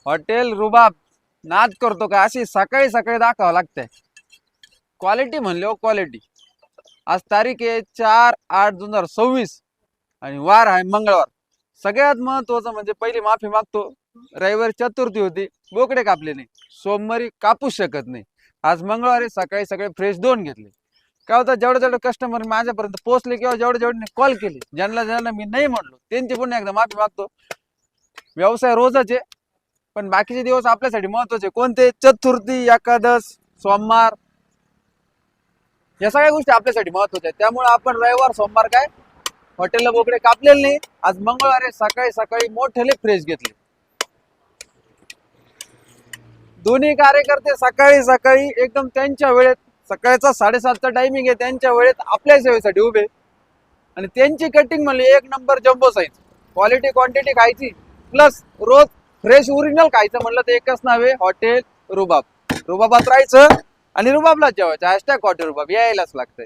Hotel रुबाब नाद करतो का अशी सकाळी सकाळी दाखवावं लागतंय. क्वालिटी म्हणले हो क्वालिटी. आज तारीख आहे 4/8/2026 आणि वार आहे मंगळवार. सगळ्यात महत्वाचं म्हणजे पहिली माफी मागतो, रविवारी चतुर्थी होती, बोकडे कापले नाही, सोमवारी कापूच शकत नाही. आज मंगळवारी सकाळी सकाळी फ्रेश 2 घेतले. काय होतं, जेवढे जेवढे कस्टमर माझ्यापर्यंत पोहोचले किंवा जेवढे जेवढे कॉल केले, ज्यांना ज्यांना मी नाही म्हणलो त्यांची पुन्हा एकदा माफी मागतो. व्यवसाय रोजच आहे, पण बाकीचे दिवस आपल्यासाठी महत्वाचे. कोणते? चतुर्थी, एकादश, सोमवार, या सगळ्या गोष्टी आपल्यासाठी महत्वाच्या आहेत. त्यामुळे आपण रविवार सोमवार काय हॉटेलला बोकडे कापलेले नाही. आज मंगळवारी सकाळी सकाळी मोठेले फ्रेश घेतले. दोन्ही कार्यकर्ते सकाळी सकाळी एकदम त्यांच्या वेळेत, सकाळचा 7:30चा टायमिंग आहे, त्यांच्या वेळेत आपल्या सेवेसाठी उभे. आणि त्यांची कटिंग म्हणली 1 number jumbo size. Quality quantity खायची प्लस रोज फ्रेश ओरिजिनल खायचं म्हणलं तर एकच नाव आहे, हॉटेल रुबाब. रुबाबात राहायचं आणि रुबाबला जेवायचं. हॅशटॅग हॉटेल रुबाब यायलाच लागतंय.